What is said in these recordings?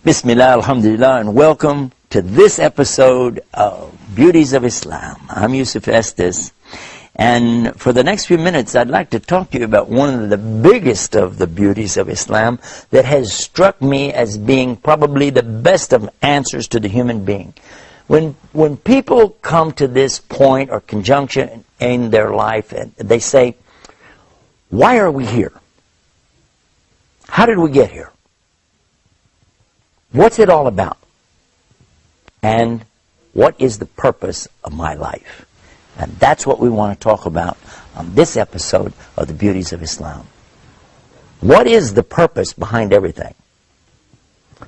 Bismillah, alhamdulillah, and welcome to this episode of Beauties of Islam. I'm Yusuf Estes, and for the next few minutes I'd like to talk to you about one of the biggest of the beauties of Islam that has struck me as being probably the best of answers to the human being. When people come to this point or conjunction in their life and they say, why are we here? How did we get here? What's it all about? And what is the purpose of my life? And that's what we want to talk about on this episode of the Beauties of Islam. What is the purpose behind everything?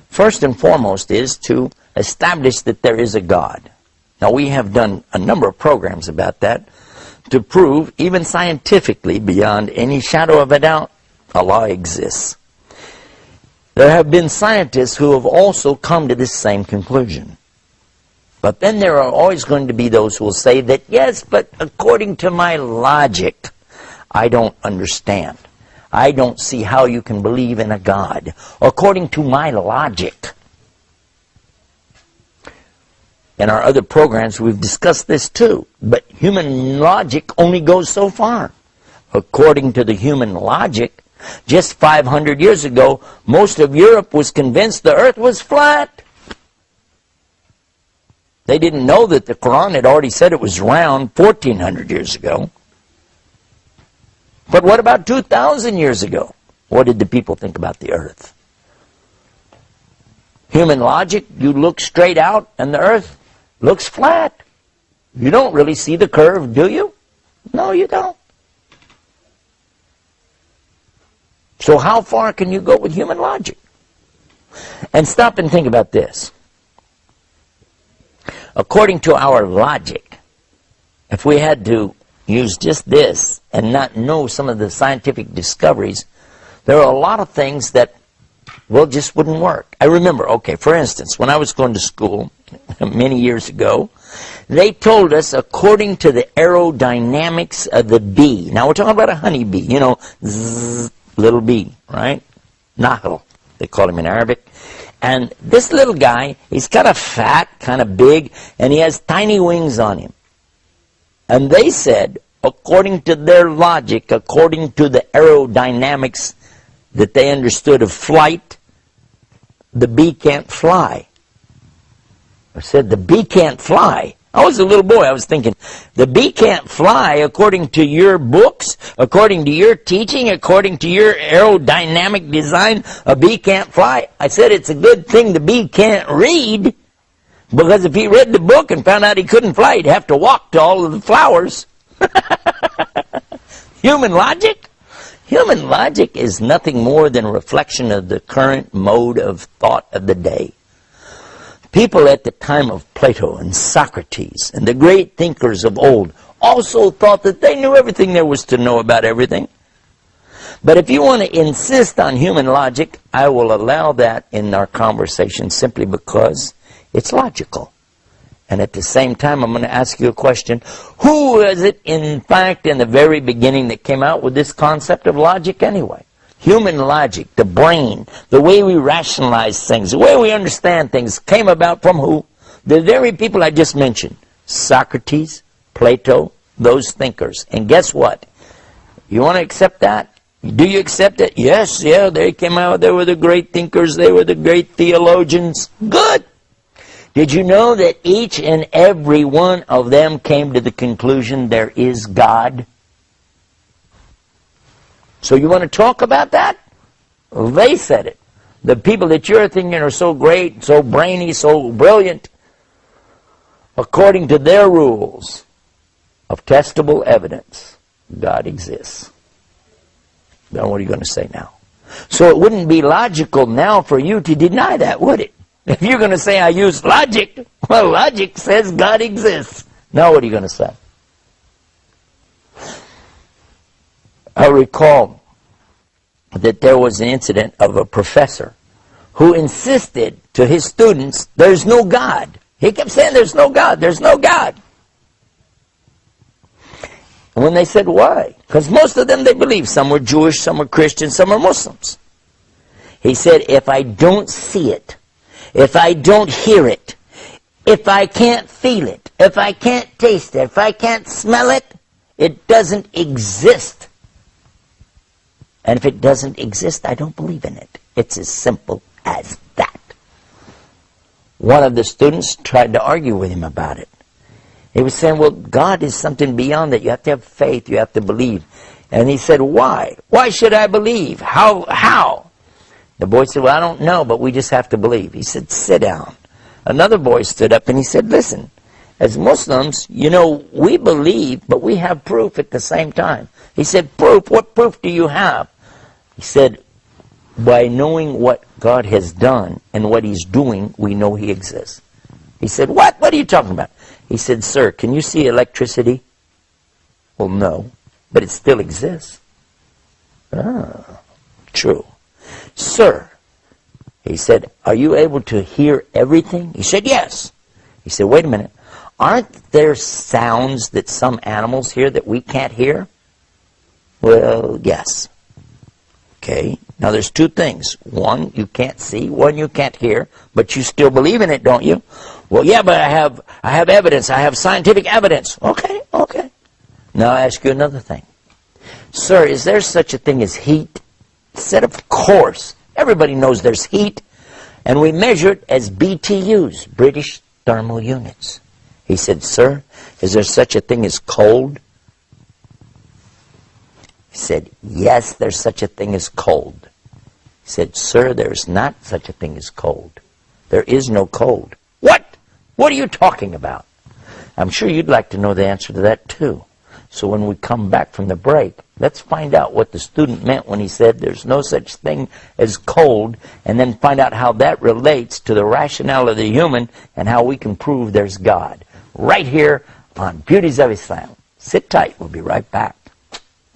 First and foremost is to establish that there is a God. Now, we have done a number of programs about that to prove, even scientifically, beyond any shadow of a doubt, Allah exists. There have been scientists who have also come to this same conclusion. But then there are always going to be those who will say that, yes, but according to my logic, I don't understand. I don't see how you can believe in a God. According to my logic. In our other programs, we've discussed this too. But human logic only goes so far. According to the human logic, just 500 years ago, most of Europe was convinced the earth was flat. They didn't know that the Quran had already said it was round 1400 years ago. But what about 2,000 years ago? What did the people think about the earth? Human logic, you look straight out and the earth looks flat. You don't really see the curve, do you? No, you don't. So how far can you go with human logic? And stop and think about this. According to our logic, if we had to use just this and not know some of the scientific discoveries, there are a lot of things that, well, just wouldn't work. I remember, okay, for instance, when I was going to school many years ago, they told us according to the aerodynamics of the bee. Now we're talking about a honeybee, you know, zzz, little bee, right? Nahl, they call him in Arabic. And this little guy, he's kind of fat, kind of big, and he has tiny wings on him. And they said, according to their logic, according to the aerodynamics that they understood of flight, the bee can't fly. I said, the bee can't fly. I was a little boy. I was thinking, the bee can't fly according to your books, according to your teaching, according to your aerodynamic design. A bee can't fly. I said, it's a good thing the bee can't read, because if he read the book and found out he couldn't fly, he'd have to walk to all of the flowers. Human logic? Human logic is nothing more than a reflection of the current mode of thought of the day. People at the time of Plato and Socrates and the great thinkers of old also thought that they knew everything there was to know about everything. But if you want to insist on human logic, I will allow that in our conversation simply because it's logical. And at the same time, I'm going to ask you a question. Who was it, in fact, in the very beginning that came out with this concept of logic anyway? Human logic, the brain, the way we rationalize things, the way we understand things came about from who? The very people I just mentioned. Socrates, Plato, those thinkers. And guess what? You want to accept that? Do you accept it? Yes, yeah, they came out. They were the great thinkers. They were the great theologians. Good. Did you know that each and every one of them came to the conclusion there is God? So you want to talk about that? Well, they said it. The people that you're thinking are so great, so brainy, so brilliant, according to their rules of testable evidence, God exists. Then what are you going to say now? So it wouldn't be logical now for you to deny that, would it? If you're going to say I use logic, well, logic says God exists. Now what are you going to say? I recall that there was an incident of a professor who insisted to his students, there's no God. He kept saying, there's no God, there's no God. And when they said, why? Because most of them, they believed. Some were Jewish, some were Christian, some were Muslims. He said, if I don't see it, if I don't hear it, if I can't feel it, if I can't taste it, if I can't smell it, it doesn't exist. And if it doesn't exist, I don't believe in it. It's as simple as that. One of the students tried to argue with him about it. He was saying, well, God is something beyond that. You have to have faith. You have to believe. And he said, why? Why should I believe? How? The boy said, well, I don't know, but we just have to believe. He said, sit down. Another boy stood up and he said, listen, as Muslims, you know, we believe, but we have proof at the same time. He said, proof? What proof do you have? He said, by knowing what God has done and what he's doing, we know he exists. He said, what? What are you talking about? He said, sir, can you see electricity? Well, no, but it still exists. Ah, true. Sir, he said, are you able to hear everything? He said, yes. He said, wait a minute. Aren't there sounds that some animals hear that we can't hear? Well, yes. Okay. Now there's two things. One, you can't see. One, you can't hear. But you still believe in it, don't you? Well, yeah, but I have evidence. I have scientific evidence. Okay. Now I ask you another thing. Sir, is there such a thing as heat? He said, of course. Everybody knows there's heat. And we measure it as BTUs, British Thermal Units. He said, sir, is there such a thing as cold? He said, yes, there's such a thing as cold. He said, sir, there's not such a thing as cold. There is no cold. What? What are you talking about? I'm sure you'd like to know the answer to that too. So when we come back from the break, let's find out what the student meant when he said there's no such thing as cold, and then find out how that relates to the rationale of the human and how we can prove there's God. Right here on Beauties of Islam. Sit tight. We'll be right back.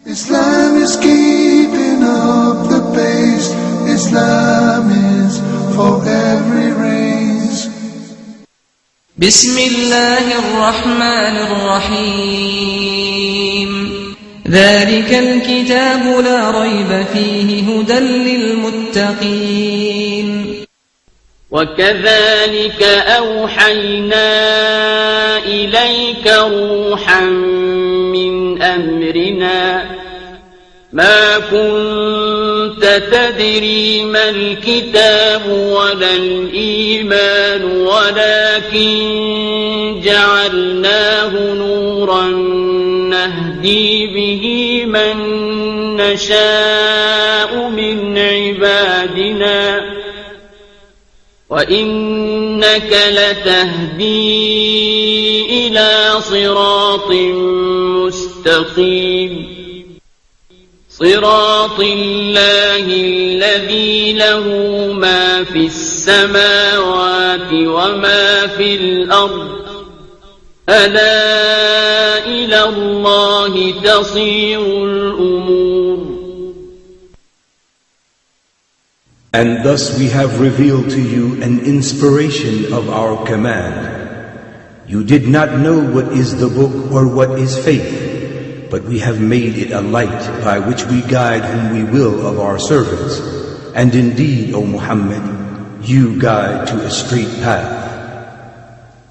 Islam is keeping up the pace. Islam is for every race. Bismillahir Rahmanir Rahim. ذلك الكتاب لا ريب فيه هدى للمتقين. وكذلك أوحينا إليك روحا من أمرنا ما كنت تدري ما الكتاب ولا الإيمان ولكن جعلناه نورا نهدي به من نشاء من عبادنا وإنك لتهدي إلى صراط مستقيم صراط الله الذي له ما في السماوات وما في الأرض ألا إلى الله تصير الأمور. And thus we have revealed to you an inspiration of our command. You did not know what is the book or what is faith, but we have made it a light by which we guide whom we will of our servants. And indeed, O Muhammad, you guide to a straight path.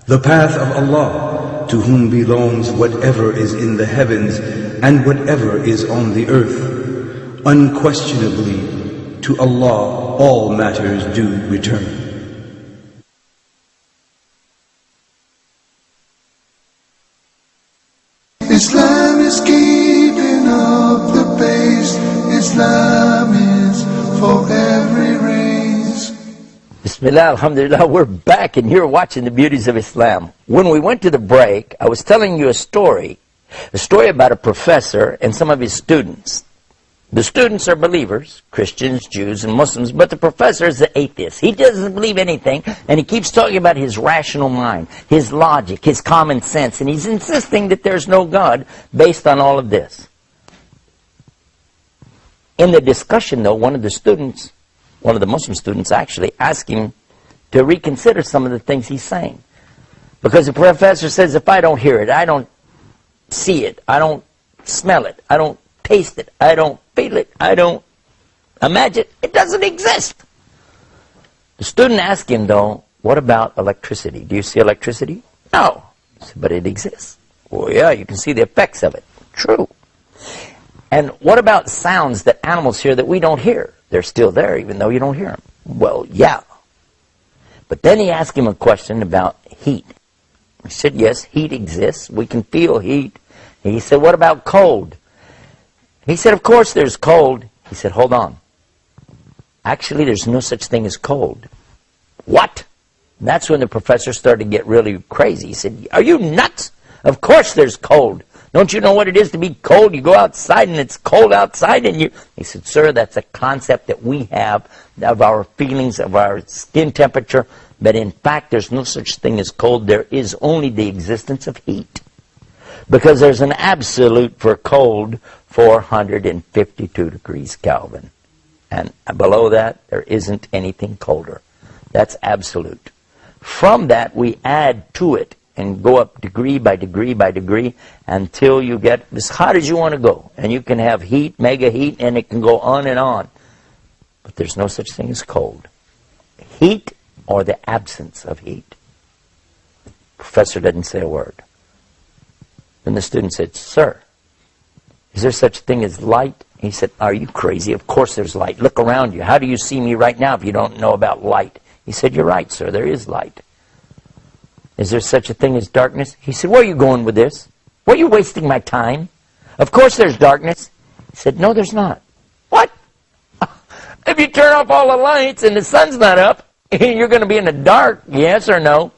The path of Allah, to whom belongs whatever is in the heavens and whatever is on the earth. Unquestionably, to Allah all matters do return. Islam is keeping up the pace. Islam is for every race. Bismillah, alhamdulillah, we're back and you're watching the Beauties of Islam. When we went to the break, I was telling you a story about a professor and some of his students. The students are believers, Christians, Jews, and Muslims, but the professor is an atheist. He doesn't believe anything, and he keeps talking about his rational mind, his logic, his common sense, and he's insisting that there's no God based on all of this. In the discussion, though, one of the Muslim students actually asked him to reconsider some of the things he's saying. Because the professor says, if I don't hear it, I don't see it, I don't smell it, I don't taste it, I don't feel it, I don't imagine it, doesn't exist. The student asked him, though, what about electricity? Do you see electricity? No. He said, but it exists. Well, yeah, you can see the effects of it. True. And what about sounds that animals hear that we don't hear? They're still there even though you don't hear them. Well, yeah. But then he asked him a question about heat. He said, yes, heat exists. We can feel heat. And he said, what about cold? He said, of course there's cold. He said, hold on. Actually, there's no such thing as cold. What? And that's when the professor started to get really crazy. He said, are you nuts? Of course there's cold. Don't you know what it is to be cold? You go outside and it's cold outside and you... He said, sir, that's a concept that we have of our feelings, of our skin temperature. But in fact, there's no such thing as cold. There is only the existence of heat. Because there's an absolute for cold, 452 degrees Kelvin. And below that, there isn't anything colder. That's absolute. From that, we add to it and go up degree by degree by degree until you get as hot as you want to go. And you can have heat, mega heat, and it can go on and on. But there's no such thing as cold. Heat or the absence of heat. Professor didn't say a word. Then the student said, sir, is there such a thing as light? He said, are you crazy? Of course there's light. Look around you. How do you see me right now if you don't know about light? He said, you're right, sir. There is light. Is there such a thing as darkness? He said, where are you going with this? Why are you wasting my time? Of course there's darkness. He said, no, there's not. What? If you turn off all the lights and the sun's not up, you're going to be in the dark, yes or no?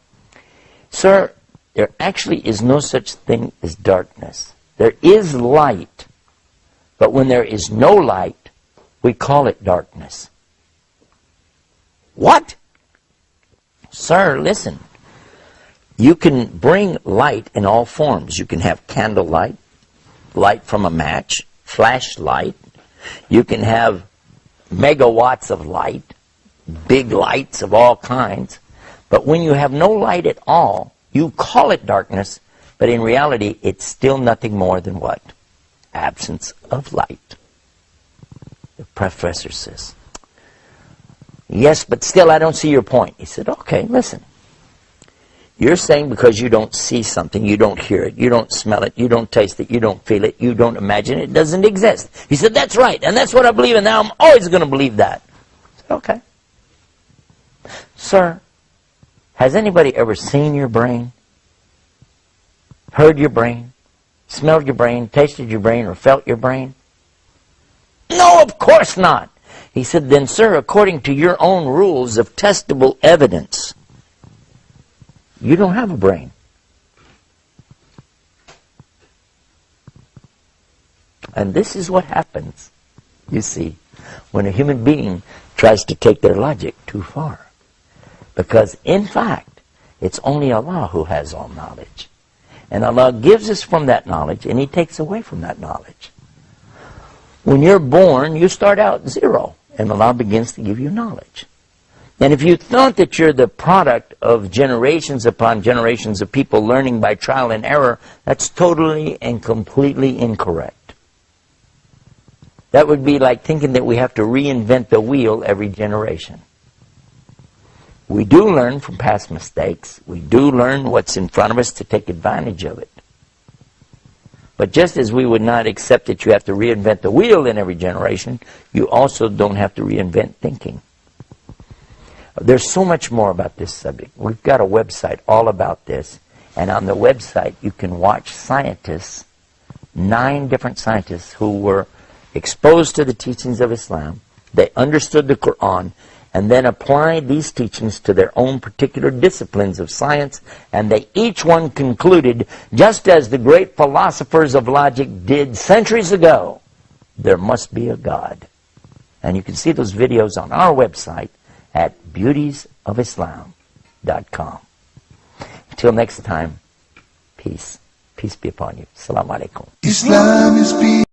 Sir, there actually is no such thing as darkness. There is light. But when there is no light, we call it darkness. What? Sir, listen. You can bring light in all forms. You can have candlelight, light from a match, flashlight. You can have megawatts of light, big lights of all kinds. But when you have no light at all, you call it darkness, but in reality, it's still nothing more than what? Absence of light. The professor says, yes, but still I don't see your point. He said, okay, listen. You're saying because you don't see something, you don't hear it, you don't smell it, you don't taste it, you don't feel it, you don't imagine it, it doesn't exist. He said, that's right, and that's what I believe, and now I'm always going to believe that. I said, okay. Sir, has anybody ever seen your brain? Heard your brain? Smelled your brain? Tasted your brain? Or felt your brain? No, of course not. He said, then, sir, according to your own rules of testable evidence, you don't have a brain. And this is what happens, you see, when a human being tries to take their logic too far. Because, in fact, it's only Allah who has all knowledge. And Allah gives us from that knowledge, and He takes away from that knowledge. When you're born, you start out zero, and Allah begins to give you knowledge. And if you thought that you're the product of generations upon generations of people learning by trial and error, that's totally and completely incorrect. That would be like thinking that we have to reinvent the wheel every generation. We do learn from past mistakes. We do learn what's in front of us to take advantage of it. But just as we would not accept that you have to reinvent the wheel in every generation, you also don't have to reinvent thinking. There's so much more about this subject. We've got a website all about this. And on the website, you can watch scientists, 9 different scientists who were exposed to the teachings of Islam. They understood the Quran and then applied these teachings to their own particular disciplines of science. And they each one concluded, just as the great philosophers of logic did centuries ago, there must be a God. And you can see those videos on our website at beautiesofislam.com. Until next time, peace. Peace be upon you. Assalamu alaikum. Islam is peace.